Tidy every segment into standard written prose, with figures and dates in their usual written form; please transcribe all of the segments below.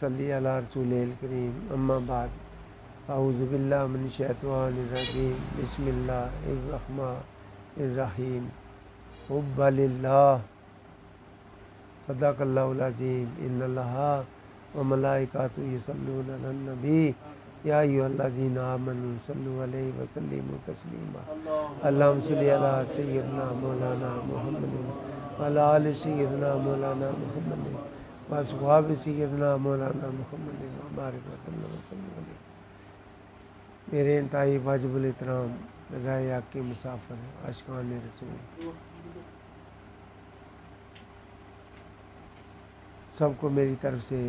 सल्ली अला रसूलिल करीम अम्मा बाद अऊज़ु बिल्लाहि मिनश शैतानिर रजीम बिस्मिल्लाहिर रहमानिर रहीम हुब्बा लिल्लाह सदक़ल्लाहुल अज़ीम इन्नल्लाहा व मलाइकातुहु युसल्लूना अलन नबी या अय्युहल्लज़ीना आमनू सल्लु अलैहि व सल्लिमू तस्लीमा अल्लाहुम्मा सल्लि अला सय्यिदिना मौलाना मुहम्मदिन व अला आलि सय्यिदिना मौलाना मुहम्मदिन व अस्हाबि सय्यिदिना मौलाना मुहम्मदिन व बारिक व सल्लम अलैहि। मेरे इंतहाई वाजिबुल एहतराम राय के मुसाफिर आशिकान रसूल सबको मेरी तरफ से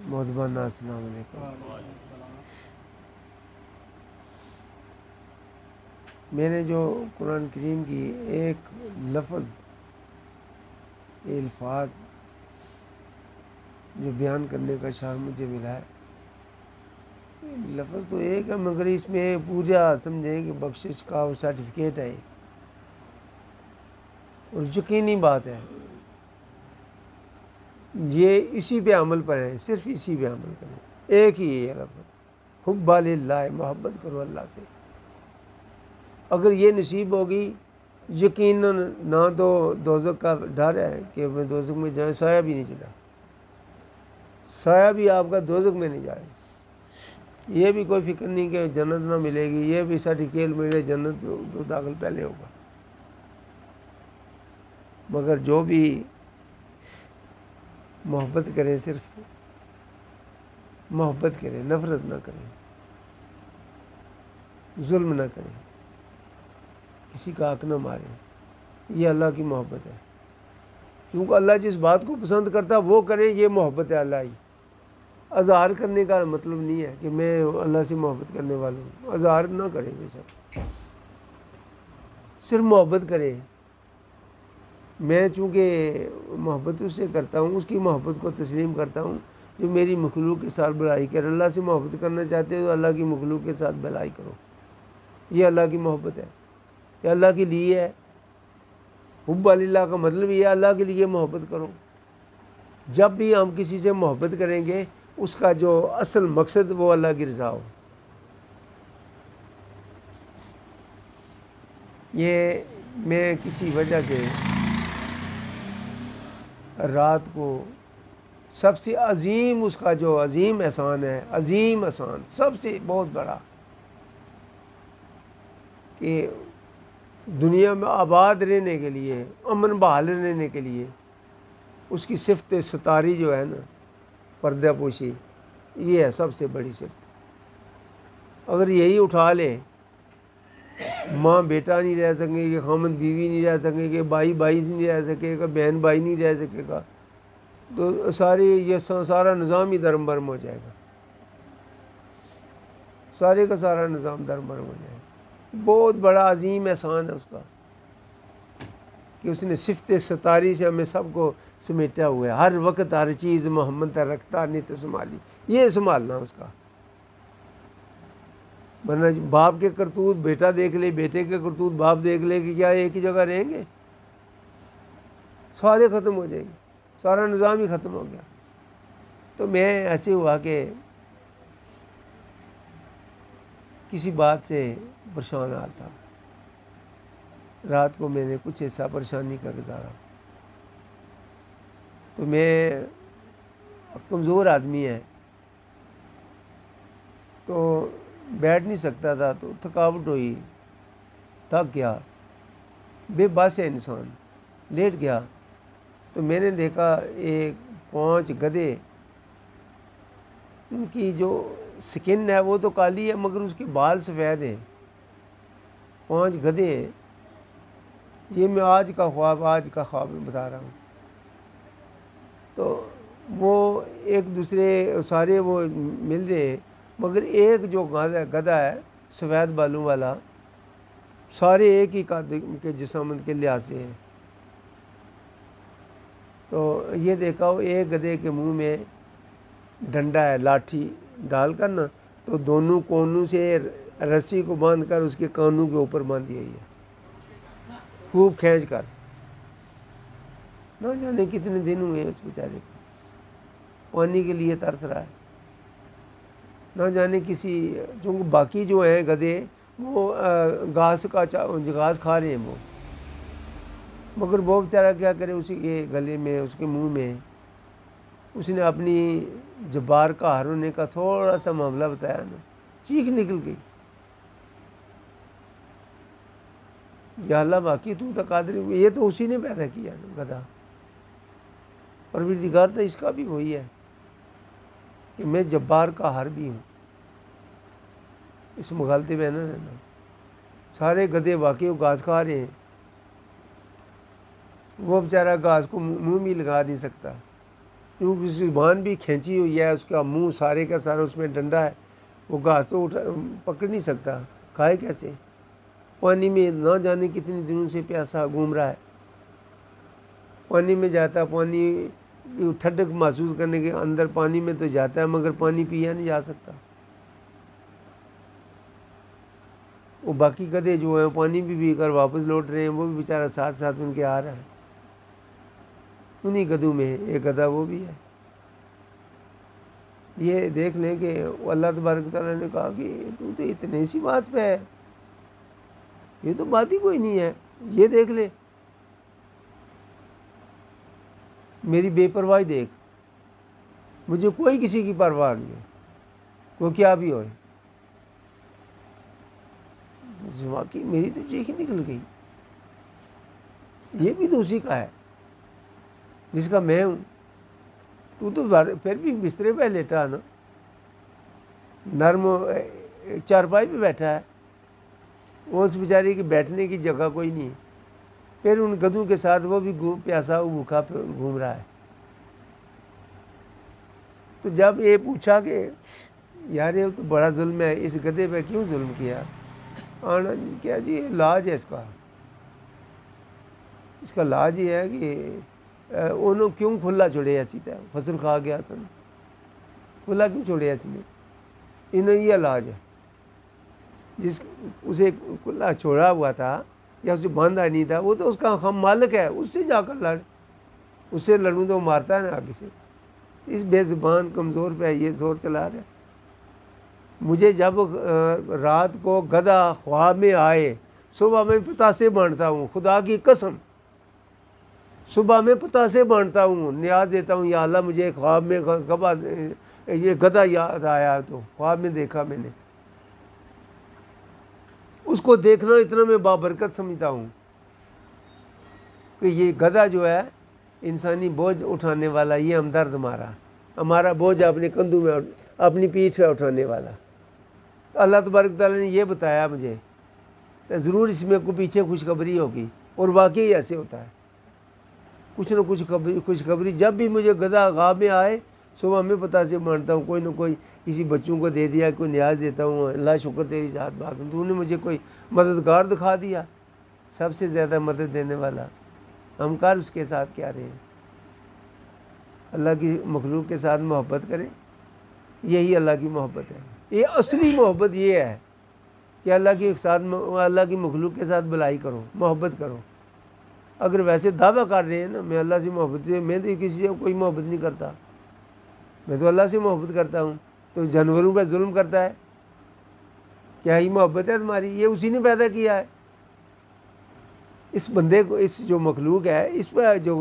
मोहब्बाना अस्सलाम वालेकुम। मैंने जो कुरान करीम की एक लफ्ज़ अल्फाज जो बयान करने का शर्फ मुझे मिला है, लफ्ज़ तो एक है मगर इसमें पूरा समझें कि बख्शिश का वो सर्टिफिकेट है और यकीनी बात है, ये इसी पे अमल पर है, सिर्फ इसी पे अमल करें। एक ही है लफ्ज़ हुब्बा लिल्लाह, मोहब्बत करो अल्लाह से। अगर ये नसीब होगी यकीनन ना तो दोज़ख का डर है कि मैं दोज़ख में जाए, साया भी नहीं चला, साया भी आपका दोज़ख में नहीं जाए, ये भी कोई फिक्र नहीं कि जन्नत ना मिलेगी, ये भी सर्टिफिकेट मिले जन्नत तो दाखिल पहले होगा। मगर जो भी मोहब्बत करें, सिर्फ मोहब्बत करें, नफ़रत ना करें, जुल्म ना करें, किसी का हक ना मारें, ये अल्लाह की मोहब्बत है। क्योंकि अल्लाह जिस बात को पसंद करता है वो करे, ये मोहब्बत है अल्लाह ही। अज़हार करने का मतलब नहीं है कि मैं अल्लाह से मोहब्बत करने वाला हूँ, अज़हार ना करें, बेशक सिर्फ मोहब्बत करें। मैं चूँकि मोहब्बत उससे करता हूँ, उसकी मोहब्बत को तस्लीम करता हूँ जो मेरी मखलूक के साथ भलाई करे। अल्लाह से मोहब्बत करना चाहते हो तो अल्लाह की मखलूक के साथ भलाई करो, ये अल्लाह की मोहब्बत है, ये अल्लाह के लिए है। हुब्बा लिल्लाह का मतलब ये अल्लाह के लिए मोहब्बत करो। जब भी हम किसी से मोहब्बत करेंगे उसका जो असल मकसद वो अल्लाह की रज़ा हो। ये मैं किसी वजह से रात को सबसे अजीम, उसका जो अजीम एहसान है, अजीम एहसान सबसे बहुत बड़ा, कि दुनिया में आबाद रहने के लिए, अमन बहाल रहने के लिए उसकी सिफ़त सतारी जो है ना, पर्दा पोशी, ये है सबसे बड़ी सिफ़त। अगर यही उठा ले, माँ बेटा नहीं रह सकेंगे, खामद बीवी नहीं रह सकेंगे, भाई भाई नहीं रह सकेगा, बहन भाई नहीं रह सकेगा, तो ये सारा निज़ाम ही धर्म भरम हो जाएगा, सारे का सारा निज़ाम धर्म भरम हो जाएगा। बहुत बड़ा अजीम एहसान है उसका कि उसने सिफ़त सतारी से हमें सबको समेटा हुआ है। हर वक्त हर चीज़ मोहम्मद तक रखता नित संभाली, ये संभालना उसका। वरना बाप के करतूत बेटा देख ले, बेटे के करतूत बाप देख ले कि क्या एक ही जगह रहेंगे? सारे ख़त्म हो जाएंगे, सारा निज़ाम ही ख़त्म हो गया। तो मैं ऐसे हुआ कि किसी बात से परेशान आ था, रात को मैंने कुछ ऐसा परेशानी का गुजारा। तो मैं कमज़ोर आदमी है तो बैठ नहीं सकता था, तो थकावट हुई, थक गया, बेबस है इंसान, लेट गया। तो मैंने देखा एक 5 गधे, उनकी जो स्किन है वो तो काली है मगर उसके बाल सफ़ेद हैं। 5 गधे हैं, ये मैं आज का ख्वाब में बता रहा हूँ। तो वो एक दूसरे सारे वो मिल रहे हैं, मगर एक जो गधा है सफ़ेद बालों वाला, सारे एक ही कद के जिस्म के लिहाज से हैं। तो ये देखा वो एक गधे के मुंह में डंडा है, लाठी डालकर ना, तो दोनों कोनों से रस्सी को बांधकर उसके कानों के ऊपर बांध दी गई है, खूब खींच कर। ना जाने कितने दिन हुए उस बेचारे को। पानी के लिए तरस रहा है। ना जाने किसी, जो बाकी जो हैं गधे वो घास खा रहे हैं वो, मगर वो बेचारा क्या करे, उसी के गले में, उसके मुंह में उसने अपनी जब्बार का हार होने का थोड़ा सा मामला बताया ना, चीख निकल गई, या अल्लाह बाकी तू तो कादिर, ये तो उसी ने पैदा किया ना गधा। परवरदिगार तो इसका भी वही है कि मैं जब्बार का हार भी हूँ। इस मुगालते में ना सारे गधे वाकई घास खा रहे हैं, वो बेचारा घास को मुंह में लगा नहीं सकता क्योंकि उसकी जुबान भी खींची हुई है, उसका मुंह सारे का सारा उसमें डंडा है, वो घास तो पकड़ नहीं सकता, खाए कैसे। पानी में ना जाने कितने दिनों से प्यासा घूम रहा है, पानी में जाता, पानी ठंडक महसूस करने के अंदर पानी में तो जाता है मगर पानी पिया नहीं जा सकता। वो बाकी गधे जो हैं पानी भी पी कर वापस लौट रहे हैं, वो भी बेचारा साथ साथ उनके आ रहा है। उन्हीं गधों में एक गधा वो भी है। ये देख लें कि अल्लाह तबारक तआला ने कहा कि तू तो इतने सी बात पे है, ये तो बात ही कोई नहीं है, ये देख ले मेरी बेपरवाही देख, मुझे कोई किसी की परवाह नहीं है, वो क्या भी होए। वाकई मेरी तो चीख ही निकल गई, ये भी तो उसी का है जिसका मैं हूँ। तू तो फिर भी बिस्तरे पे लेटा ना, नर्म चारपाई पे बैठा है, वो उस बेचारे की बैठने की जगह कोई नहीं है, फिर उन गधों के साथ वो भी प्यासा भूखा घूम रहा है। तो जब ये पूछा कि यार ये तो बड़ा जुल्म है, इस गधे पे क्यों जुल्म किया, आना क्या जी इलाज है इसका इलाज ये है कि उन्होंने क्यों खुला छोड़े ऐसी तरह, फसल खा गया सन, खुला क्यों छोड़े ऐसी ने, इन्हें ये इलाज है। जिस उसे खुला छोड़ा हुआ था या उसे बांधा नहीं था, वो तो उसका हम मालिक है, उससे जाकर लड़, उससे लड़ूँ तो मारता है ना आगे से। इस बेज़ुबान कमज़ोर पे ये जोर चला रहा है। मुझे जब रात को गधा ख्वाब में आए, सुबह में पतासे बांटता हूँ, खुदा की कसम सुबह में पतासे बांटता हूँ, नियाज देता हूँ, या अल्लाह मुझे ख्वाब में कब ये गधा याद आया, तो ख्वाब में देखा मैंने, उसको देखना इतना मैं बाबरकत समझता हूँ कि ये गधा जो है इंसानी बोझ उठाने वाला, ये हमदर्द हमारा बोझ अपने कंधों में अपनी पीठ पे उठाने वाला। तो अल्लाह तबारक तआला ने ये बताया मुझे, तो ज़रूर इसमें को पीछे खुशखबरी होगी, और वाकई ऐसे होता है। कुछ न कुछ खुशखबरी जब भी मुझे गधा ख्वाब में आए, सुबह में पता से मानता हूँ, कोई न कोई किसी बच्चों को दे दिया, कोई न्याज देता हूँ, अल्लाह शुक्र तेरी साथ बात, तूने मुझे कोई मददगार दिखा दिया, सबसे ज़्यादा मदद देने वाला। हम कर उसके साथ क्या रहे हैं, अल्लाह की मखलूक के साथ मोहब्बत करें, यही अल्लाह की मोहब्बत है। ये असली मोहब्बत ये है कि अल्लाह की मखलूक के साथ भलाई करो, मोहब्बत करो। अगर वैसे दावा कर रहे हैं ना मैं अल्लाह से मोहब्बत, मैं तो किसी से कोई मोहब्बत नहीं करता, मैं तो अल्लाह से मोहब्बत करता हूँ, तो जानवरों पर जुल्म करता है, क्या ही मोहब्बत है तुम्हारी? ये उसी ने पैदा किया है। इस बंदे को, इस जो मखलूक है, इस पर जो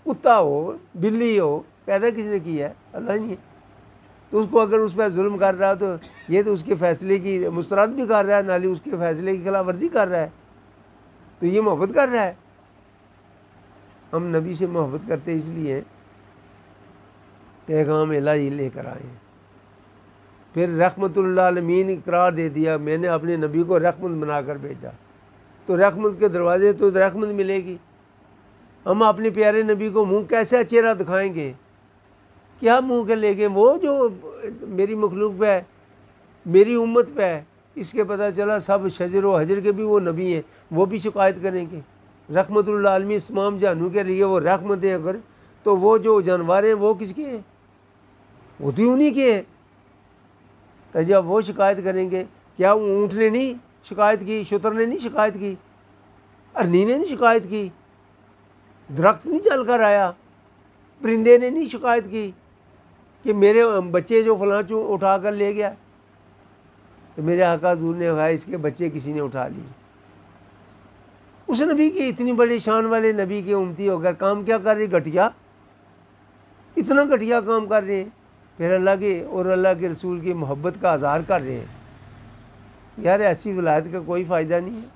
कुत्ता हो बिल्ली हो, पैदा किसने किया है? अल्लाह नहीं है। तो उसको अगर उस पर जुल्म कर रहा है तो ये तो उसके फ़ैसले की मुस्तरद भी कर रहा है, नाली उसके फ़ैसले की खिलाफ वर्जी कर रहा है, तो ये मोहब्बत कर रहा है। हम नबी से मोहब्बत करते इसलिए पैगाम इलाही लेकर आए हैं। फिर रहमतुल आलमीन करार दे दिया, मैंने अपने नबी को रहमत बनाकर भेजा, तो रहमत के दरवाजे तो रहमत मिलेगी। हम अपने प्यारे नबी को मुंह कैसे चेहरा दिखाएंगे, क्या मुंह के लेके? वो जो मेरी मखलूक पे है, मेरी उम्मत पे है, इसके पता चला सब शजर व हजर के भी वो नबी हैं, वो भी शिकायत करेंगे। रहमतुल आलमीन तमाम जानू के लिए वो रहमत है, अगर तो वो जो जानवर हैं वो किसके हैं? वो तो उन्हीं के हैं। तो जब वो शिकायत करेंगे, क्या ऊँट ने नहीं शिकायत की, शुतर ने नहीं शिकायत की, अरनी ने नहीं शिकायत की, दरख्त नहीं चल कर आया, परिंदे ने नहीं शिकायत की, कि मेरे बच्चे जो फलां चूँ उठा कर ले गया, तो मेरे आका हुज़ूर ने कहा इसके बच्चे किसी ने उठा लिए। उस नबी के इतनी बड़ी शान वाले नबी के उम्मती होकर काम क्या कर रहे, घटिया, इतना घटिया काम कर रहे हैं। फिर अल्लाह के और अल्लाह के रसूल की मोहब्बत का आज़ार कर रहे हैं। यार ऐसी विलायत का कोई फ़ायदा नहीं है।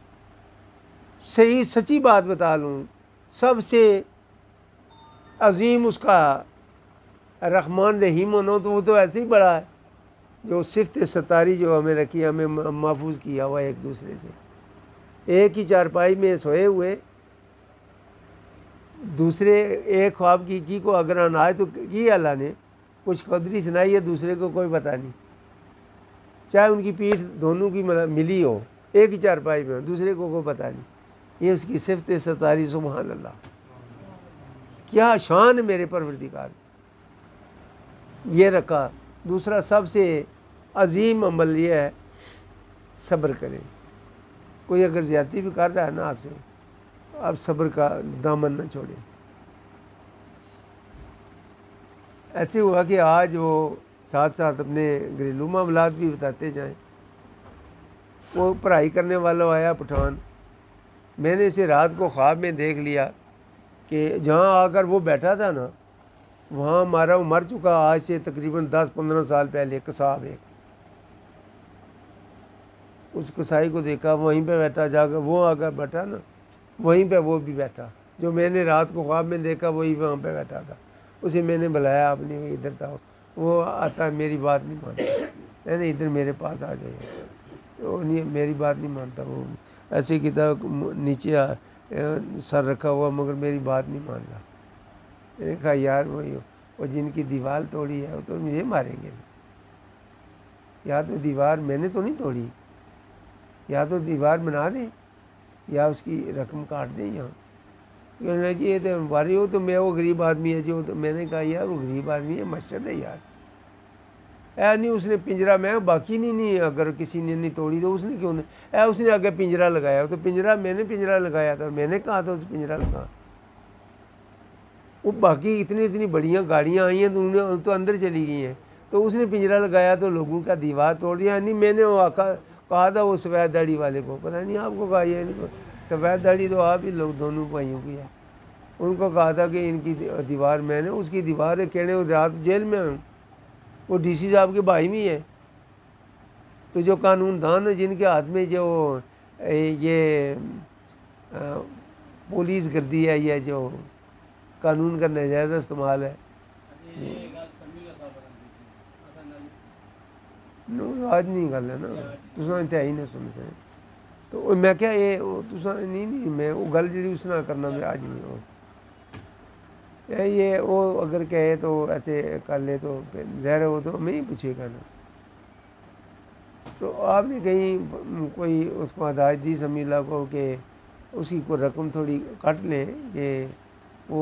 सही सच्ची बात बता लूँ, सबसे अजीम उसका रहमान रहीम होना तो वो तो ऐसे ही बड़ा है, जो सिफ्त सतारी जो हमें रखी, हमें महफूज किया हुआ एक दूसरे से। एक ही चारपाई में सोए हुए, दूसरे एक ख्वाब की को अगर अनाए तो की अल्लाह ने, कुछ कदरी सुनाई है, दूसरे को कोई पता नहीं। चाहे उनकी पीठ दोनों की मिली हो, एक ही चारपाई में हो, दूसरे को कोई पता नहीं। ये उसकी सिफ्त सतारी, सुभान अल्लाह, क्या शान मेरे परवरदिगार ये रखा। दूसरा सबसे अजीम अमल ये है, सब्र करें। कोई अगर ज़्यादती भी कर रहा है ना आपसे, आप सब्र का दामन न छोड़ें। ऐसे हुआ कि आज वो साथ साथ अपने घरेलू मामलात भी बताते जाएं। वो पढ़ाई करने वाला आया पठान, मैंने इसे रात को ख्वाब में देख लिया कि जहाँ आकर वो बैठा था ना, वहाँ हमारा वो मर चुका आज से तकरीबन 10-15 साल पहले कसाब एक, उस कसाई को देखा वहीं पे बैठा, जाकर वो आकर बैठा ना, वहीं पे वो भी बैठा, जो मैंने रात को ख्वाब में देखा वही वहाँ पे बैठा था। उसे मैंने बुलाया, अपने इधर था, वो आता मेरी बात नहीं मानता, मैंने इधर मेरे पास आ जाइए, वो नहीं मेरी बात नहीं मानता, वो ऐसे किताब नीचे सर रखा हुआ मगर मेरी बात नहीं मान रहा। मैंने कहा यार वो जिनकी दीवार तोड़ी है वो तो मुझे मारेंगे, या तो दीवार मैंने तो नहीं तोड़ी, या तो दीवार बना दें या उसकी रकम काट दें यहाँ। कहने जी ये तो हमारी हो, तो मैं वो गरीब आदमी है जो, तो मैंने कहा यार वो गरीब आदमी है, मस्जिद है यार, ऐ नहीं उसने पिंजरा, मैं बाकी नहीं अगर किसी ने नहीं तोड़ी तो उसने क्यों नहीं, ऐ उसने आगे पिंजरा लगाया, तो पिंजरा मैंने पिंजरा लगाया था, मैंने कहा था उस पिंजरा लगा। वो बाकी इतनी बढ़िया गाड़ियाँ आई हैं तो उन्हें तो अंदर चली गई हैं, तो उसने पिंजरा लगाया तो लोगों का दीवार तोड़ दिया। नहीं मैंने वो कहा था वो सफ़ेद दाढ़ी वाले को, पता नहीं आपको कहा ये नहीं, सफ़ेद दाढ़ी तो आप ही लोग दोनों भाइयों की है, उनको कहा था कि इनकी दीवार मैंने, उसकी दीवार है कहने रात जेल में हूँ, वो डीसी साहब के भाई में है। तो जो कानूनदान है जिनके हाथ में जो ये पुलिस गर्दी है, ये जो कानून का नाजायज़ इस्तेमाल है, आज नहीं गल है ना, तुसा इत्थे आई ना सुन सके तो मैं क्या ये तुसा नहीं मैं वो गल जी उस ना करना, मैं आज नहीं हो ये वो अगर कहे तो ऐसे कर ले तो ज़ाहिर है वो तो हमें ही पूछेगा ना। तो आपने कहीं कोई उसको हदायत दी समीला को कि उसकी कोई रकम थोड़ी काट लें कि वो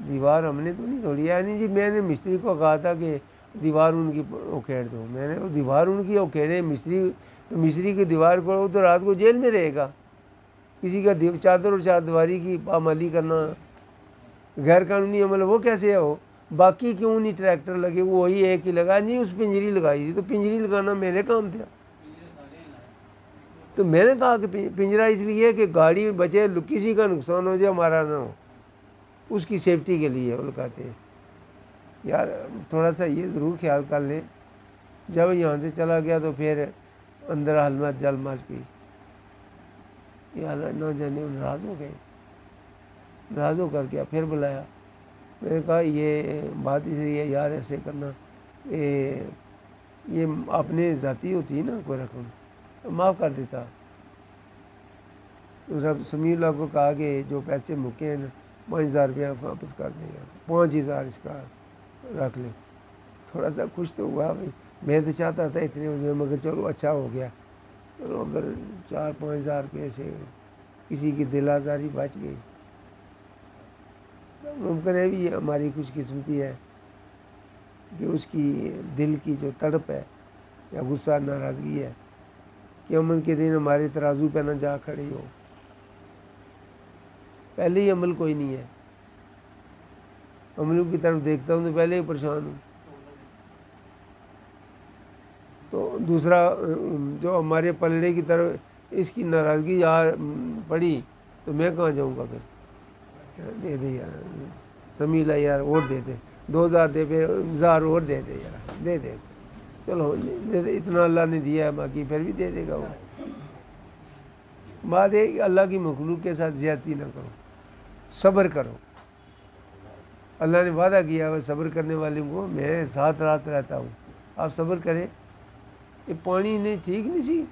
दीवार हमने तो नहीं तोड़ी, यानी जी मैंने मिस्त्री को कहा था कि दीवार उनकी उखेड़ दो, मैंने वो दीवार उनकी उखेड़े मिस्त्री, तो मिस्त्री की दीवार को तो रात को जेल में रहेगा। किसी का चादर और चारदीवारी की पामाली करना गैर कानूनी अमल, वो कैसे है हो? बाकी क्यों नहीं ट्रैक्टर लगे, वो वही एक ही लगा, नहीं उस पिंजरी लगाई थी, तो पिंजरी लगाना मेरे काम था। तो मैंने कहा कि पिंजरा इसलिए कि गाड़ी बचे, किसी का नुकसान हो जाए हमारा ना हो, उसकी सेफ्टी के लिए वो लगाते हैं। यार थोड़ा सा ये ज़रूर ख्याल कर लें, जब यहाँ से चला गया तो फिर अंदर हलमत जल मच गई, यार ना जाने नाराज़ हो गए, नाराज़ होकर क्या फिर बुलाया। मैंने कहा ये बात इसलिए यार ऐसे करना, ये अपने ज़ाती होती है ना कोई रकम तो माफ़ कर देता। रब समीउल्लाह को कहा कि जो पैसे मुके हैं 5,000 रुपया वापस कर देगा, 5,000 इसका रख ले। थोड़ा सा खुश तो हुआ भाई, मैं तो चाहता था इतने हो गए, मगर चलो अच्छा हो गया, चलो अगर 4-5 हज़ार रुपये से किसी की दिल आज़ारी बच गई। मुमकिन है भी हमारी खुशकिस्मती है कि उसकी दिल की जो तड़प है या गुस्सा नाराज़गी है क़यामत के दिन हमारे तराजू पे ना जा खड़ी हो। पहले ही अमल कोई नहीं है, अमलों की तरफ देखता हूँ तो पहले ही परेशान हूँ। तो दूसरा जो हमारे पलड़े की तरफ इसकी नाराज़गी यार पड़ी तो मैं कहाँ जाऊँगा फिर। दे दे यार समीला यार और दे दे 2000 दे फिर 1000 और दे दे यार दे दे चलो दे दे इतना अल्लाह ने दिया है बाकी फिर भी दे देगा वो। बात है कि अल्लाह की मखलूक के साथ ज़्यादती ना करो, सब्र करो। अल्लाह ने वादा किया है सब्र करने वाले को मैं साथ रात रहता हूँ। आप सब्र करें। ये पानी ने ठीक नहीं सी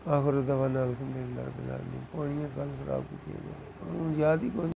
आखिर दवाना अल्हम्दुलिल्लाह रब्बिल आलमीन। पानी कल खराब की याद ही कोई